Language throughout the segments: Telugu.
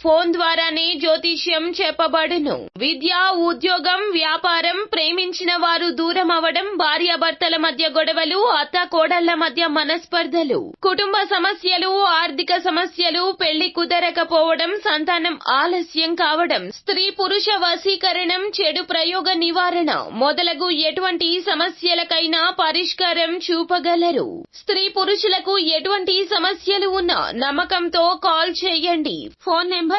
ఫోన్ ద్వారానే జ్యోతిష్యం చెప్పబడును. విద్య, ఉద్యోగం, వ్యాపారం, ప్రేమించిన వారు దూరం అవడం, భార్యాభర్తల మధ్య గొడవలు, అత్త కోడళ్ల మధ్య మనస్పర్ధలు, కుటుంబ సమస్యలు, ఆర్థిక సమస్యలు, పెళ్లి కుదరకపోవడం, సంతానం ఆలస్యం కావడం, స్త్రీ పురుష వశీకరణం, చెడు ప్రయోగ నివారణ మొదలగు ఎటువంటి సమస్యలకైనా పరిష్కారం చూపగలరు. స్త్రీ పురుషులకు ఎటువంటి సమస్యలు ఉన్నా నమ్మకంతో కాల్ చేయండి. Phone number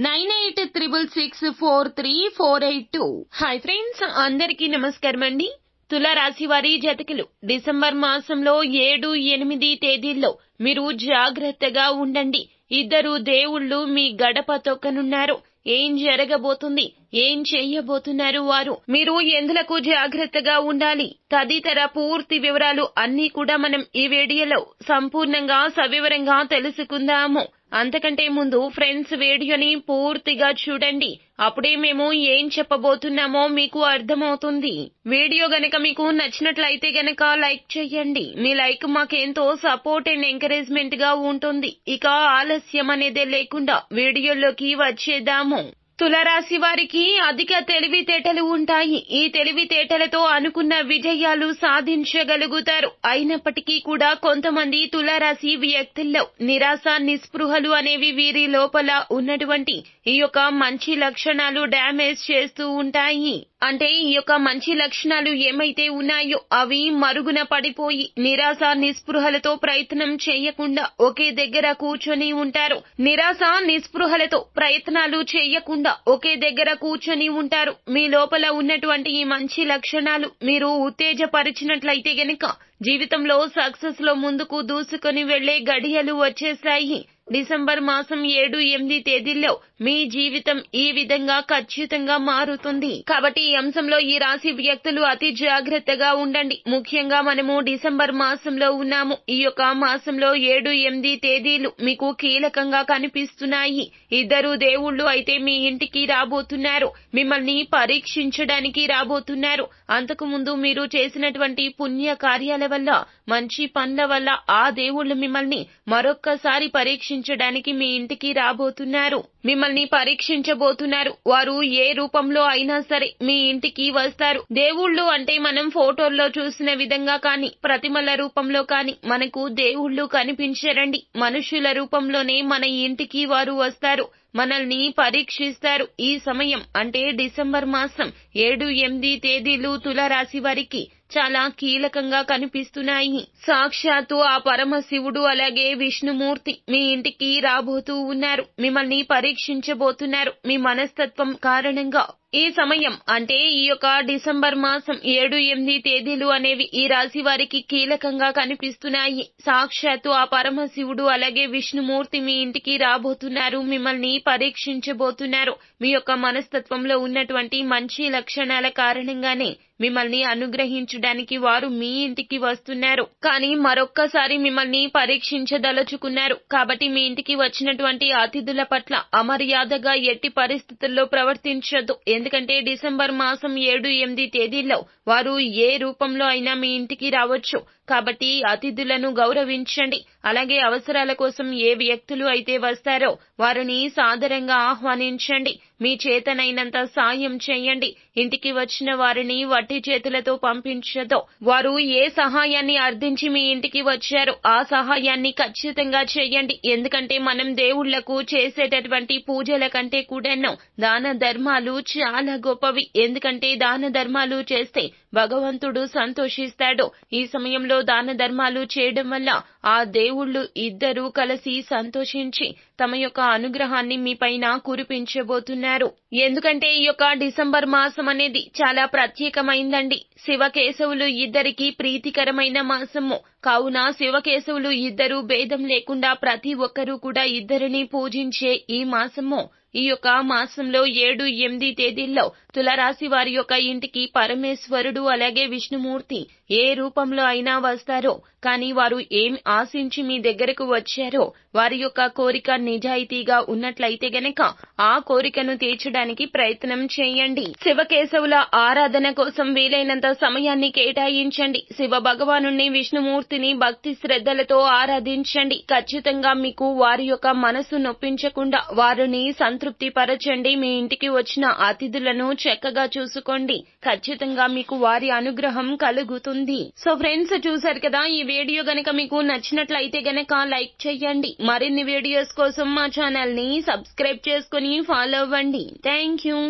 9866643482. హాయ్ ఫ్రెండ్స్, అందరికీ నమస్కారం అండి. తులారాశి వారి జాతకులు డిసెంబర్ మాసంలో 7, 8 తేదీల్లో మీరు జాగ్రత్తగా ఉండండి. ఇద్దరు దేవుళ్ళు మీ గడప తొక్కనున్నారు. ఏం జరగబోతుంది, ఏం చెయ్యబోతున్నారు వారు, మీరు ఎందులకు జాగ్రత్తగా ఉండాలి తదితర పూర్తి వివరాలు అన్నీ కూడా మనం ఈ వీడియోలో సంపూర్ణంగా సవివరంగా తెలుసుకుందాము. అంతకంటే ముందు ఫ్రెండ్స్ వీడియోని పూర్తిగా చూడండి. అప్పుడే మేము ఏం చెప్పబోతున్నామో మీకు అర్థమవుతుంది. వీడియో గనక మీకు నచ్చినట్లయితే గనక లైక్ చేయండి. మీ లైక్ మాకెంతో సపోర్ట్ అండ్ ఎంకరేజ్మెంట్ గా ఉంటుంది. ఇక ఆలస్యం అనేదే లేకుండా వీడియోలోకి వచ్చేద్దాము. తులారాశి వారికి అధిక తెలివితేటలు ఉంటాయి. ఈ తెలివితేటలతో అనుకున్న విజయాలు సాధించగలుగుతారు. అయినప్పటికీ కూడా కొంతమంది తులారాశి వ్యక్తుల్లో నిరాశ, నిస్పృహలు అనేవి వీరి లోపల ఉన్నటువంటి ఈ యొక్క మంచి లక్షణాలు డ్యామేజ్ చేస్తూ ఉంటాయి. అంటే ఈ యొక్క మంచి లక్షణాలు ఏమైతే ఉన్నాయో అవి మరుగున పడిపోయి నిరాశ, నిస్పృహలతో ప్రయత్నం చేయకుండా ఒకే దగ్గర కూర్చొని ఉంటారు. నిరాశ, నిస్పృహలతో ప్రయత్నాలు చేయకుండా ఒకే దగ్గర కూర్చొని ఉంటారు. మీ లోపల ఉన్నటువంటి ఈ మంచి లక్షణాలు మీరు ఉత్తేజపరిచినట్లయితే గనక జీవితంలో సక్సెస్ లో ముందుకు దూసుకొని వెళ్లే గడియలు వచ్చేస్తాయి. డిసెంబర్ మాసం 7, 8 తేదీల్లో మీ జీవితం ఈ విధంగా ఖచ్చితంగా మారుతుంది. కాబట్టి ఈ అంశంలో ఈ రాశి వ్యక్తులు అతి జాగ్రత్తగా ఉండండి. ముఖ్యంగా మనము డిసెంబర్ మాసంలో ఉన్నాము. ఈ యొక్క మాసంలో 7, 8 తేదీలు మీకు కీలకంగా కనిపిస్తున్నాయి. ఇద్దరు దేవుళ్ళు అయితే మీ ఇంటికి రాబోతున్నారు. మిమ్మల్ని పరీక్షించడానికి రాబోతున్నారు. అంతకు ముందు మీరు చేసినటువంటి పుణ్య కార్యాల వల్ల, మంచి పనుల వల్ల ఆ దేవుళ్ళు మిమ్మల్ని మరొక్కసారి పరీక్షించడానికి మీ ఇంటికి రాబోతున్నారు. మిమ్మల్ని పరీక్షించబోతున్నారు. వారు ఏ రూపంలో అయినా సరే మీ ఇంటికి వస్తారు. దేవుళ్ళు అంటే మనం ఫోటోల్లో చూసిన విధంగా కానీ, ప్రతిమల రూపంలో కానీ మనకు దేవుళ్ళు కనిపించరండి. మనుషుల రూపంలోనే మన ఇంటికి వారు వస్తారు. మనల్ని పరీక్షిస్తారు. ఈ సమయం అంటే డిసెంబర్ మాసం 7, 8 తేదీలు తులారాశి వారికి చాలా కీలకంగా కనిపిస్తున్నాయి. సాక్షాత్తు ఆ పరమశివుడు అలాగే విష్ణుమూర్తి మీ ఇంటికి రాబోతూ ఉన్నారు. మిమ్మల్ని పరీక్షించబోతున్నారు. మీ మనస్తత్వం కారణంగా ఈ సమయం అంటే ఈ యొక్క డిసెంబర్ మాసం 7, 8 తేదీలు అనేవి ఈ రాశి వారికి కీలకంగా కనిపిస్తున్నాయి. సాక్షాత్తు ఆ పరమశివుడు అలాగే విష్ణుమూర్తి మీ ఇంటికి రాబోతున్నారు. మిమ్మల్ని పరీక్షించబోతున్నారు. మీ యొక్క మనస్తత్వంలో ఉన్నటువంటి మంచి లక్షణాల కారణంగానే మిమ్మల్ని అనుగ్రహించడానికి వారు మీ ఇంటికి వస్తున్నారు. కానీ మరొక్కసారి మిమ్మల్ని పరీక్షించదలుచుకున్నారు. కాబట్టి మీ ఇంటికి వచ్చినటువంటి అతిథుల పట్ల అమర్యాదగా ఎట్టి పరిస్థితుల్లో ప్రవర్తించొద్దు. ఎందుకంటే డిసెంబర్ మాసం 7, 8 తేదీల్లో వారు ఏ రూపంలో అయినా మీ ఇంటికి రావచ్చు. కాబట్టి అతిథులను గౌరవించండి. అలాగే అవసరాల కోసం ఏ వ్యక్తులు అయితే వస్తారో వారిని సాదరంగా ఆహ్వానించండి. మీ చేతనైనంత సాయం చేయండి. ఇంటికి వచ్చిన వారిని వట్టి చేతులతో పంపించదో. వారు ఏ సహాయాన్ని అర్థించి మీ ఇంటికి వచ్చారో ఆ సహాయాన్ని ఖచ్చితంగా చేయండి. ఎందుకంటే మనం దేవుళ్లకు చేసేటటువంటి పూజల కంటే కూడాను దాన ధర్మాలు చాలా గొప్పవి. ఎందుకంటే దాన ధర్మాలు చేస్తే భగవంతుడు సంతోషిస్తాడు. ఈ సమయంలో దాన ధర్మాలు చేయడం వల్ల ఆ దేవుళ్ళు ఇద్దరూ కలిసి సంతోషించి తమ యొక్క అనుగ్రహాన్ని మీ పైన కురిపించబోతున్నారు. ఎందుకంటే ఈ యొక్క డిసెంబర్ మాసం అనేది చాలా ప్రత్యేకమైందండి. శివకేశవులు ఇద్దరికి ప్రీతికరమైన మాసము. కావున శివకేశవులు ఇద్దరు భేదం లేకుండా ప్రతి ఒక్కరూ కూడా ఇద్దరిని పూజించే ఈ మాసము. ఈ యొక్క మాసంలో 7, 8 తేదీల్లో తులారాశి వారి యొక్క ఇంటికి పరమేశ్వరుడు అలాగే విష్ణుమూర్తి ఏ రూపంలో అయినా వస్తారో కానీ వారు ఏం ఆశించి మీ దగ్గరకు వచ్చారో వారి యొక్క కోరిక నిజాయితీగా ఉన్నట్లయితే గనక ఆ కోరికను తీర్చడానికి ప్రయత్నం చేయండి. శివకేశవుల ఆరాధన కోసం వీలైనంత సమయాన్ని కేటాయించండి. శివ భగవానుణ్ణి, విష్ణుమూర్తిని భక్తి శ్రద్ధలతో ఆరాధించండి. ఖచ్చితంగా మీకు వారి యొక్క మనసు నొప్పించకుండా వారిని సంతృప్తి పరచండి. మీ ఇంటికి వచ్చిన అతిథులను చక్కగా చూసుకోండి. ఖచ్చితంగా మీకు వారి అనుగ్రహం కలుగుతుంది. సో ఫ్రెండ్స్, చూసారు కదా, ఈ వీడియో గనక మీకు నచ్చినట్లయితే గనక లైక్ చేయండి. మరిన్ని వీడియోస్ కోసం మా ఛానల్ ని సబ్స్క్రైబ్ చేసుకుని ఫాలో అవ్వండి. Thank you.